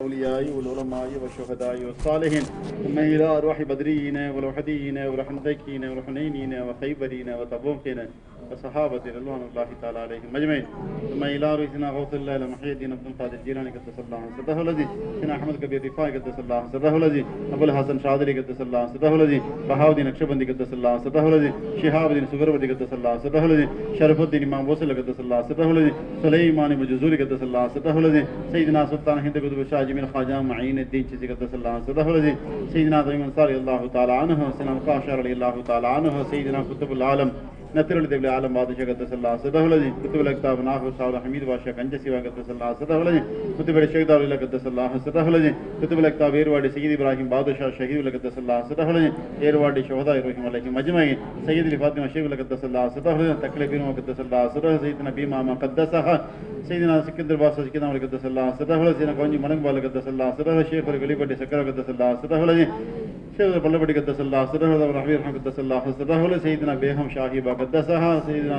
الأولياء والعلماء والشهداء والصالحين ثم إلى أرواح بدريين والوحديين والحمدكين والحنينين وخيبرين وتبوكين وصحابة رضوان الله تعالى عليهم أجمعين ثم إلى رئيسنا غوث الله محي الدين عبد القادر الجيلاني قدس الله سره الذي سيدنا أحمد كبير رفاعي قدس الله سره الذي أبو الحسن شاذلي قدس الله سره الذي بهاء الدين نقشبندي قدس الله سره الذي شهاب الدين سهروردي قدس الله سره الذي شرف الدين إمام بوصل قدس الله سره الذي سليمان مجزوري قدس الله سره الذي سيدنا سلطان هند قطب شاه جميل خواجہ معین الدین چیزی قدس اللہ صدہ الذی سیدنا طیب انصاری اللہ تعالی عنہ سیدنا مقاشر علی اللہ تعالی عنہ سیدنا قطب العالم نتر الدب العالم بادشاہ قدس اللہ صدہ الذی قطب الاکتاب ناخو صاحب حمید بادشاہ کنجسی و قدس اللہ صدہ الذی قطب الشہید اللہ قدس اللہ صدہ الذی قطب الاکتاب ایرواڑی سید ابراہیم بادشاہ شہید قدس اللہ صدہ الذی ایرواڑی شہداء رحمہ اللہ مجمعین سید فاطمہ شیخ قدس اللہ صدہ الذی تکلیفین قدس اللہ صدہ سیدنا بیما مقدسہ سيدنا سكندر باسا سكندر على قدس الله سده ولا سيدنا كونجي ملك بالا قدس الله سده شيخ ولي بدي سكر قدس الله سده ولا شيخ بلّ بدي قدس الله سده ولا رحمه رحمه قدس الله سده ولا سيدنا بيهم شاهي با قدسها سيدنا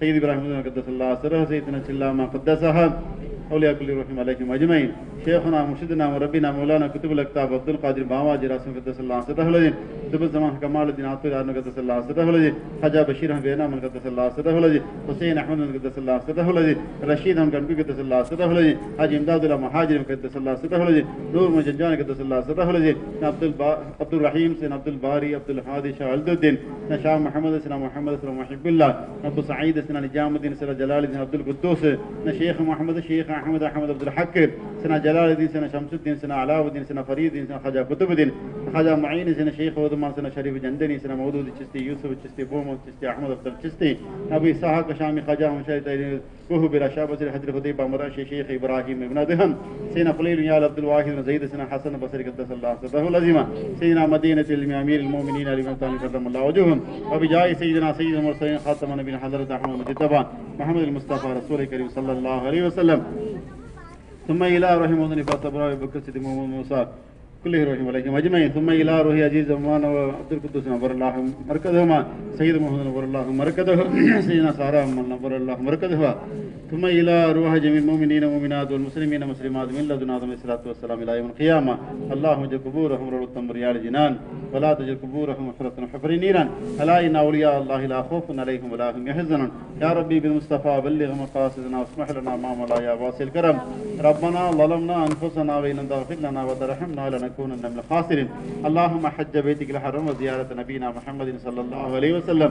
سيد ابراهيم قدس الله سده سيدنا سلام قدسها أولياء كل رحمه عليهم أجمعين شيخنا مرشدنا وربنا مولانا كتب الاكتاب عبد القادر باموا جراسم قدس الله سده ولا دب الزمان كمال الدين عطية قدس الله سده ولا حجا بشير بينا من قدس الله سده ولا حسين احمد قدس الله سده ولا رشيد كان قدس الله سده ولا حاج امداد الله مهاجر قدس الله سده ولا نور مجنجان قدس الله سده ولا عبد الرحيم سين عبد الباري عبد الهادي شاه عبد الدين شاه محمد سنا محمد سنا محب الله ابو سعيد سنا نجام الدين سنا جلال الدين عبد القدوس شيخ محمد شيخ احمد عبد الحق سنا جلال الدين سنا شمس الدين سنا علاء الدين سنا فريد الدين سنا خواجہ قطب الدين خواجہ معین سنا شيخ عثمان سنا شريف جندني سنا مودود چشتی يوسف چشتی بومو چشتی احمد عبد چشتی ابي اسحاق شامی خواجہ مشاهد کوه براشا بصری حضرت خطیب امراشی شیخ ابراهیم ابن ادهم سيدنا خليل يا عبد الواحد بن زيد سنا حسن بصري قدس الله سره العظيم سيدنا مدينة امير المؤمنين علي بن طالب كرم الله وجههم وبجاه سيدنا سيد المرسلين خاتم النبيين حضرت احمد مجتبى محمد المصطفى رسول الكريم صلى الله عليه وسلم ثم الى رحمه الله فاطمه بكر سيد محمد موسى كله رحمه الله مجمعين ثم الى روح عزيز زمان وعبد القدوس نور الله مركزهما سيد محمد نور الله مركزه سيدنا سارا نور الله مركزه ثم الى روح جميع المؤمنين والمؤمنات والمسلمين والمسلمات من لدن آدم عليه الصلاه والسلام الى يوم القيامه اللهم اجعل قبورهم روضة من رياض الجنان ولا تجعل قبورهم حفرة حفر نيران الا ان اولياء الله لا خوف عليهم ولا هم يحزنون يا ربي بالمصطفى بلغ مقاصدنا واسمح لنا ما ملا يا واسع الكرم ربنا ظلمنا انفسنا وان لم تغفر لنا وترحمنا لنكونن من الخاسرين اللهم حج بيتك الحرام وزيارة نبينا محمد صلى الله عليه وسلم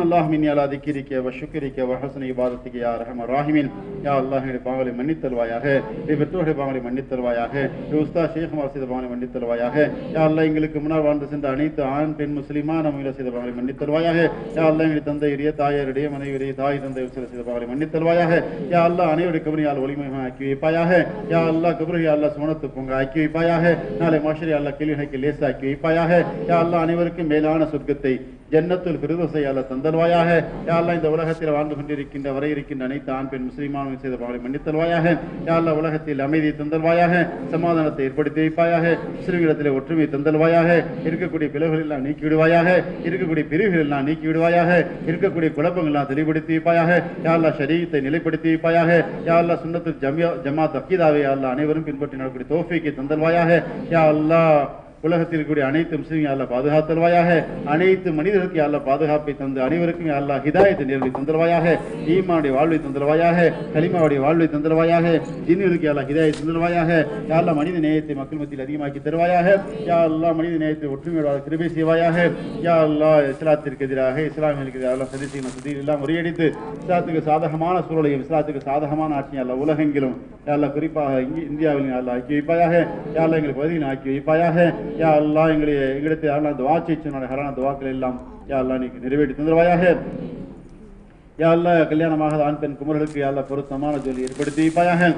اللهم اني على ذكرك وشكرك وحسن عبادتك يا ارحم الراحمين يا الله मेरे पावले मन्नत तलवाया है ये बतोड़े पावले मन्नत तलवाया है ये उस्ताद शेख मासिद पावले मन्नत तलवाया है या अल्लाह எங்களுக்கு முன்னால் வாழ்ந்து சென்ற அனைத்து ஆண் பெண் முஸ்லிமான முயல செய்த பாவலை மன்னித் தருவாயாக யா அல்லாஹ் எங்கள் தந்தையுடைய தாயாருடைய மனைவியுடைய தாய் தந்தை செய்த பாவலை மன்னித் தருவாயாக யா அல்லாஹ் அனைவருடைய கபரியால் ஒளிமயமாக ஆக்கி வைப்பாயாக யா அல்லாஹ் கபரை யா அல்லாஹ் சுவனத்து பொங்க ஆக்கி வைப்பாயாக நாளை மாஷரி யா அல்லாஹ் கேள்விகளுக்கு லேசாக்கி வைப்பாயாக யா அல்லாஹ் அனைவருக்கும் மேலான சொர்க்கத்தை ஜன்னத்துல் ஃபிர்தௌஸை யா அல்லாஹ் தந்தல்வாயாக யா அல்லாஹ் இந்த உலகத்தில் வாழ்ந்து கொண்டிருக்கின்ற வரை இருக்கின்ற அனைத்து ஆண் பெண் முஸ்லிமானும் செய்த பாவலை மன்னித் தருவாயாக யா அல்லாஹ் உலகத்தில் அமைதியை தந்தல்வாயாக சமாதானத்தை ஏற்படுத்தி வைப்பாயாக முஸ்லிம்களிடத்தில் ஒற்றுமை தந்தல்வாயாக இருக்கக்கூடிய பிளவுகள் எல்லாம் நீக்கி விடுவாயாக இருக்கக்கூடிய பிரிவுகள் எல்லாம் நீக்கி விடுவாயாக இருக்கக்கூடிய குழப்பங்கள் எல்லாம் தெளிவுபடுத்தி வைப்பாயாக யா அல்லாஹ் ஷரீஅத்தை நிலைப்படுத்தி வைப்பாயாக யா அல்லாஹ் சுன்னத்துல் ஜமாத் அக்கீதாவை யா அல்லாஹ் அனைவரும் பின்பற்றி நடக்கக்கூடிய தௌஃபீக்கை தந்தல்வாயாக யா அல்லாஹ் உலகத்தில் கூடிய அனைத்து முஸ்லிம்கள் அல்லாஹ் பாதுகாத்தல்வாயாக அனைத்து மனிதர்களுக்கு அல்லாஹ் பாதுகாப்பை தந்து அனைவருக்கும் அல்லாஹ் ஹிதாயத்தை நேர்வழி தந்தல்வாயாக ஈமானுடைய வாழ்வை தந்தல்வாயாக கலிமாவுடைய வாழ்வை தந்தல்வாயாக ஜின்னுகளுக்கு அல்லாஹ் ஹிதாயத்தை தந்தல்வாயாக யா அல்லாஹ் மனித நேயத்தை மக்கள் மத்தியில் அதிகமாக்கி தருவாயாக யா அல்லாஹ் மனித நேயத்தை ஒற்றுமையோடு கிருபை செய்வாயாக யா அல்லாஹ் இஸ்லாத்திற்கு எதிராக இஸ்லாமியர்களுக்கு எதிராக சதி செய்யும் சதியில் எல்லாம் முறியடித்து இஸ்லாத்துக்கு சாதகமான சூழலையும் இஸ்லாத்துக்கு சாதகமான ஆட்சியும் அல்லாஹ் உலகெங்கிலும் யா அல்லாஹ் குறிப்பாக இந்தியாவில் அல்லாஹ் ஆக்கி வைப்பாயாக யா அல்லாஹ் எங்களுக்கு பகுதியில் ஆக்கி வைப்பாயாக யா அல்லாஹ் எங்களிடத்தில் அல்லாஹ் துஆ செய்ய ஹரான துஆக்கள் எல்லாம் யா அல்லாஹ் நீக்கு நிறைவேற்றி தந்தருவாயாக யா அல்லாஹ் கல்யாணமாக ஆண் பெண் குமர்களுக்கு யா அல்லாஹ் பொருத்தமான ஜோலி ஏற்படுத்தி வைப்பாயாக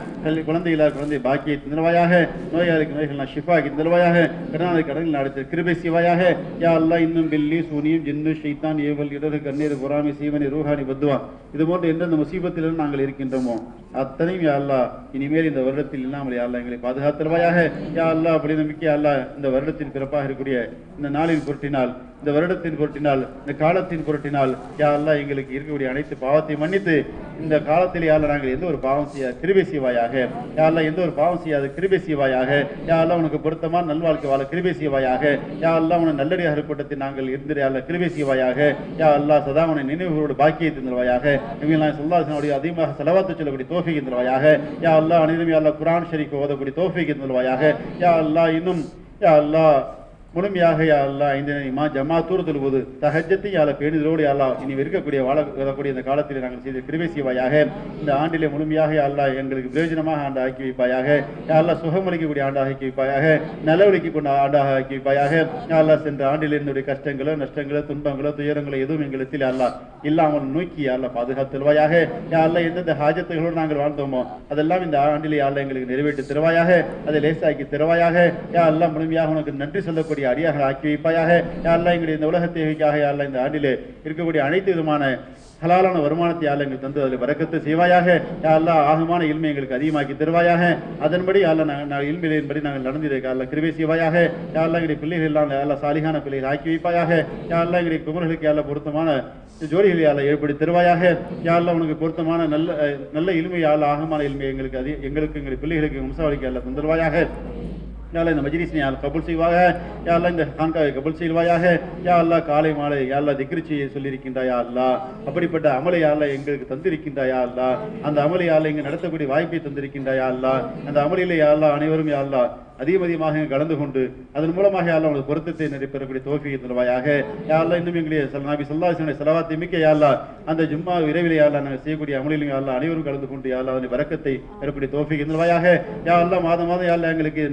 குழந்தை இல்லாத குழந்தை பாக்கியை தந்தருவாயாக நோயாளிக்கு நோய்கள் ஷிஃபாக்கி தந்தருவாயாக கடனாளி கடனில் நடத்த கிருபை செய்வாயாக யா அல்லாஹ் இன்னும் பில்லி சூனியம் ஜின்னு ஷைத்தான் ஏவல் இடறு கண்ணீர் பொறாமை சீவனி ரூஹானி பத்துவா இது போன்ற எந்தெந்த முசீபத்திலும் நாங்கள் இருக்கின்றோமோ அத்தனையும் யா அல்லாஹ் இனிமேல் இந்த வருடத்தில் இல்லாமல் யா அல்லாஹ் எங்களை பாதுகாத்தல்வாயாக. யா அல்லாஹ் அப்படி நம்பிக்கை யா அல்லாஹ் இந்த வருடத்தின் பிறப்பாக இருக்கக்கூடிய இந்த நாளின் பொருட்டினால், இந்த வருடத்தின் பொருட்டினால், இந்த காலத்தின் பொருட்டினால் யா அல்லாஹ் எங்களுக்கு இருக்கக்கூடிய அனைத்து பாவத்தையும் மன்னித்து இந்த காலத்தில் யா அல்லாஹ் நாங்கள் எந்த ஒரு பாவம் செய்ய கிருபை செய்வாயாக. யா அல்லாஹ் எந்த ஒரு பாவம் செய்யாத கிருபை செய்வாயாக. யா அல்லாஹ் உனக்கு பொருத்தமான நல்வாழ்க்கை வாழ கிருபை செய்வாயாக. யா அல்லாஹ் உன நல்லடியாக கூட்டத்தில் நாங்கள் இருந்து யா அல்லாஹ் கிருபை செய்வாயாக. யா அல்லாஹ் சதா உன நினைவுகளோடு பாக்கியத்தை தருவாயாக. நபிகள் ஸல்லல்லாஹு அதிகமாக ஸலவாத்து சொல்லக்கூடிய தௌஃபீக் தருவாயாக. யா அல்லாஹ் அனைவரும் யா அல்லாஹ் குர்ஆன் ஷரீஃப் ஓதக்கூடிய தௌஃபீக் தருவாயாக. யா அல்லாஹ் இன்னும் யா அல்லாஹ் முழுமையாக யா அல்லாஹ் இந்த ஜமாத்தூர் தொழுவது தஹஜ்ஜத்தை யா அல்லாஹ் பேணுதலோடு யா அல்லாஹ் இனி இருக்கக்கூடிய வரக்கூடிய இந்த காலத்தில் நாங்கள் செய்த கிருபை செய்வாயாக. இந்த ஆண்டிலே முழுமையாக யா அல்லாஹ் எங்களுக்கு பிரயோஜனமாக ஆண்டு ஆக்கி வைப்பாயாக. யா அல்லாஹ் சுகமளிக்கக்கூடிய ஆண்டாக ஆக்கி வைப்பாயாக. நலவழிக்கு கொண்ட ஆண்டாக ஆக்கி வைப்பாயாக. யா அல்லாஹ் சென்ற ஆண்டில் என்னுடைய கஷ்டங்களோ நஷ்டங்களோ துன்பங்களோ துயரங்களோ எதுவும் எங்களுக்கு யா அல்லாஹ் இல்லாமல் நோக்கி யா அல்லாஹ் பாதுகாத்தல்வாயாக. யா அல்லாஹ் எந்தெந்த ஹாஜத்துகளோடு நாங்கள் வாழ்ந்தோமோ அதெல்லாம் இந்த ஆண்டிலே யா அல்லாஹ் எங்களுக்கு நிறைவேற்றி தருவாயாக. அதை லேசாக்கி தருவாயாக. யா அல்லாஹ் முழுமையாக உனக்கு நன்றி சொல்லக்கூடிய அடியாக ஆக்கி வைப்பாயாக. யா அல்லாஹ் எங்களுடைய இந்த உலக தேவைக்காக யா அல்லாஹ் இந்த ஆண்டிலே இருக்கக்கூடிய அனைத்து விதமான ஹலாலான வருமானத்தை யா அல்லாஹ் எங்களுக்கு தந்து அதில் வரக்கத்து செய்வாயாக. யா அல்லாஹ் ஆகமான இல்மை எங்களுக்கு அதிகமாக்கி தருவாயாக. அதன்படி யா அல்லாஹ் நாங்கள் இல்மையின்படி நாங்கள் நடந்திருக்க யா அல்லாஹ் கிருபை செய்வாயாக. யா அல்லாஹ் எங்களுடைய பிள்ளைகள் எல்லாம் யா அல்லாஹ் சாலிகான பிள்ளைகள் ஆக்கி வைப்பாயாக. யா அல்லாஹ் எங்களுடைய குமர்களுக்கு யா அல்லாஹ் பொருத்தமான ஜோடிகளை யா அல்லாஹ் ஏற்படுத்தி தருவாயாக. யா அல்லாஹ் உனக்கு பொருத்தமான நல்ல இல்மை யா அல்லாஹ் ஆகமான இல்மை எங்களுக்கு எங்களுடைய பிள்ளைகளுக்கு வம்சாவளிக்கு யா அல்லாஹ் தந்துருவாயாக. யா அல்லாஹ் இந்த மஜ்லிஸை யா அல்லாஹ் கபூல் செய்வாயாக. யா அல்லாஹ் இந்த கான்காவை கபூல் செய்வாயாக. யா அல்லாஹ் காலை மாலை யா அல்லாஹ் திக்ர் செய்ய சொல்லியிருக்கின்றாய் யா அல்லாஹ். அப்படிப்பட்ட அமலை யா அல்லாஹ் எங்களுக்கு தந்திருக்கின்றாய் யா அல்லாஹ். அந்த அமலை யா அல்லாஹ் இங்கு நடத்தக்கூடிய வாய்ப்பை தந்திருக்கின்றாய் யா அல்லாஹ். அந்த அமலிலே யா அல்லாஹ் அனைவரும் யா அல்லாஹ் அதிகமாக கலந்து கொண்டு அதன் மூலமாக யா அல்லாஹ் உனது பொருத்தத்தை நிறைவேறக்கூடிய தௌஃபீக் தருவாயாக. யா அல்லாஹ் இன்னும் எங்களுடைய நபி ஸல்லல்லாஹு அலைஹி வஸல்லம் ஸலவாத்தை மிக்க யா அல்லாஹ் அந்த ஜும்மா இரவிலே யா அல்லாஹ் நாங்கள் செய்யக்கூடிய அமலிலும் யா அல்லாஹ் அனைவரும் கலந்து கொண்டு யா அல்லாஹ் அதன் பரக்கத்தை பெறக்கூடிய தௌஃபீக் தருவாயாக. யா அல்லாஹ் மாதம் யா அல்லாஹ் எங்களுக்கு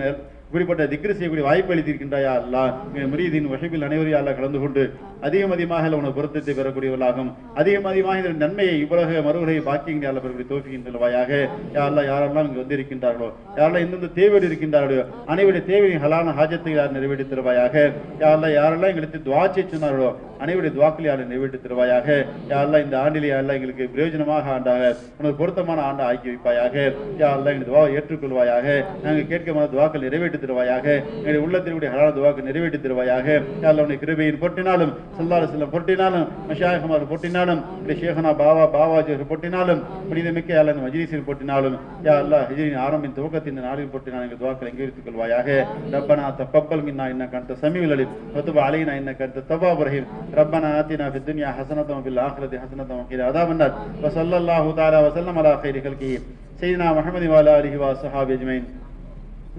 இப்படிப்பட்ட திக்ர் செய்யக்கூடிய வாய்ப்பு அளித்திருக்கின்றாயா அல்லாஹ். முரீதின் வஹீபில் அனைவரும் யா அல்லாஹ் கலந்து கொண்டு அதிகமாக உனது பொருத்தத்தை பெறக்கூடியவர்களாகும். அதிகமாக இந்த நன்மையை இவ்வளவு மறுவரை பாக்கியங்கள் யா அல்லாஹ் பெறக்கூடிய தௌஃபீக் தருவாயாக. யா அல்லாஹ் யாரெல்லாம் இங்கு வந்திருக்கின்றார்களோ யாரெல்லாம் எந்தெந்த தேவையோடு இருக்கின்றார்களோ அனைவருடைய தேவையின் ஹலான ஹாஜத்தை யார் நிறைவேற்றி தருவாயாக. யா அல்லாஹ் யாரெல்லாம் எங்களுக்கு துஆ செய்ய சொன்னார்களோ அனைவருடைய துஆக்களை யார் நிறைவேற்றி தருவாயாக. யா அல்லாஹ் இந்த ஆண்டிலே யா அல்லாஹ் எங்களுக்கு பிரயோஜனமாக ஆண்டாக உனது பொருத்தமான ஆண்டை ஆக்கி வைப்பாயாக. யா அல்லாஹ் எங்கள் துஆவை ஏற்றுக்கொள்வாயாக. நாங்கள் கேட்கமான துஆக்கள் நிறைவேற்றி தருவாயாக. எங்களுடைய உள்ளத்தினுடைய ஹலான துஆக்களை நிறைவேற்றி தருவாயாக. யா அல்லாஹ் உன்னுடைய கிருபையின் பொருட்டினாலும் ஸல்லல்லாஹு அலைஹி வஸல்லம் பொருட்டினாலும் மஷாயிஹ்மார் பொருட்டினாலும் ஷேഖனா பாவாஜி பொருட்டினாலும் புனிதமிக்க யா அல்லாஹ் இந்த மஜ்லிஸின் பொருட்டினாலும் யா அல்லாஹ் ஹிஜ்ரின் ஆரம்பின் துவக்கத்தின் நாளின் பொருட்டினால் எங்கள் துஆக்களை அங்கீகரித்துக் கொள்வாயாக. ரப்பனா தக்கப்பல் மின்னா இன்னக அன்த ஸமீஉல் அலீம் வதுப் அலைனா இன்னக அன்த தவ்வாபுர் ரஹீம். ரப்பனா ஆத்தினா ஃபித் துன்யா ஹஸனத்தன் வஃபில் ஆখিরাতি ஹஸனத்தன் வகீனா அஸாபன் நார். வஸல்லல்லாஹு தஆலா வஸல்லம் அலா கைரி கல்கி சய்யிதுனா முஹம்மதின் வ அலா ஆலிஹி வ ஸஹாபி அஜ்மஈன்.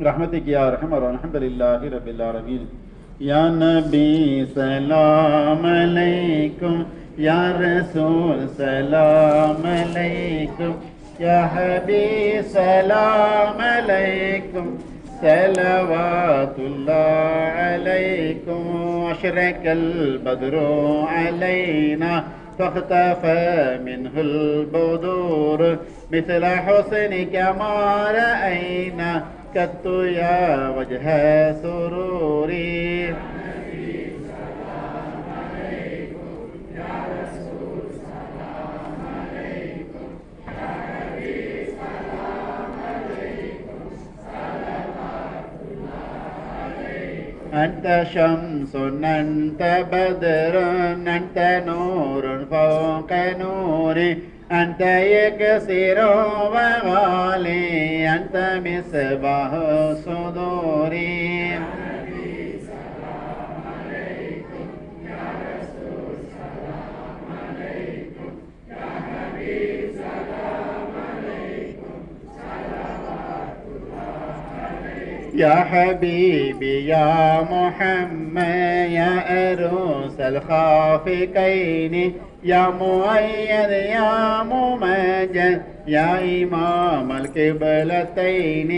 برحمتك يا ارحم الحمد لله رب العالمين. يا نبي سلام عليكم يا رسول سلام عليكم يا حبيب سلام عليكم صلوات الله عليكم. أشرق البدر علينا فاختفى منه البدور مثل حسنك ما رأينا قط يا وجه سروري. أنت شمس أنت بدر أنت نور فوق نوري أنت يكسر وغالي أنت مصباح صدوري. يا حبيبي يا محمد يا أروس الخافقين يا مؤيد يا ممجد يا إمام القبلتين.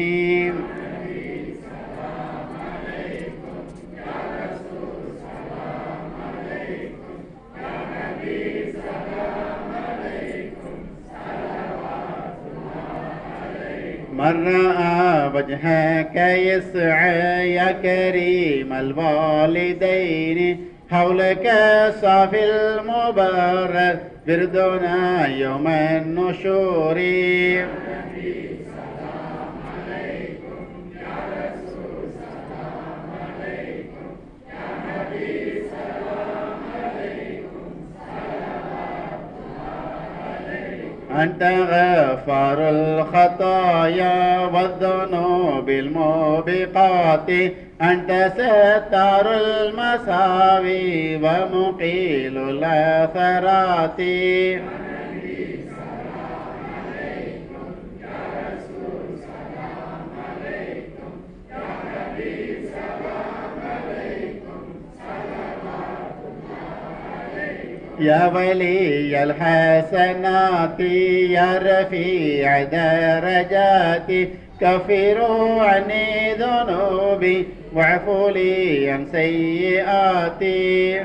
من رأى وجهك يسعى يا كريم الوالدين حولك صافي المبارك بردنا يوم النشور. أنت غفار الخطايا والذنوب الموبقات أنت ستار المساوي ومقيل العثرات يا ولي الحسنات يا رفيع درجات كفروا عني ذنوبي واعفوا لي عن سيئاتي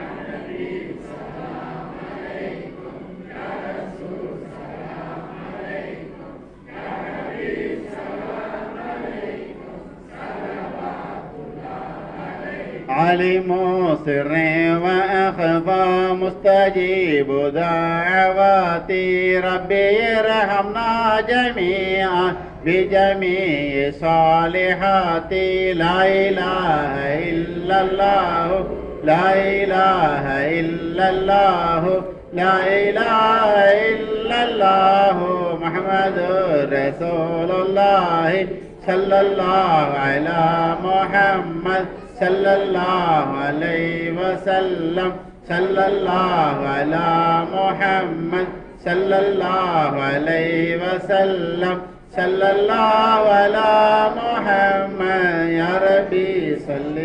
عليم سر وأخفى مستجيب دعواتي ربي ارحمنا جميعا بجميع صالحاتي لا إله إلا الله لا إله إلا الله لا إله إلا الله محمد رسول الله صلى الله على محمد صلى الله عليه وسلم صلى الله على محمد صلى الله عليه وسلم صلى الله على محمد يا ربي صل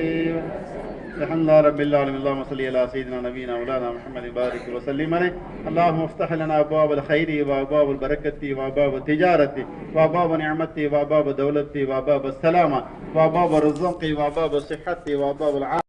الحمد لله رب العالمين اللهم صل على سيدنا نبينا مولانا محمد بارك وسلم عليه اللهم افتح لنا ابواب الخير وابواب البركه وابواب التجاره وابواب نعمه وابواب دولة وابواب السلامه وابواب الرزق وابواب الصحه وابواب العافيه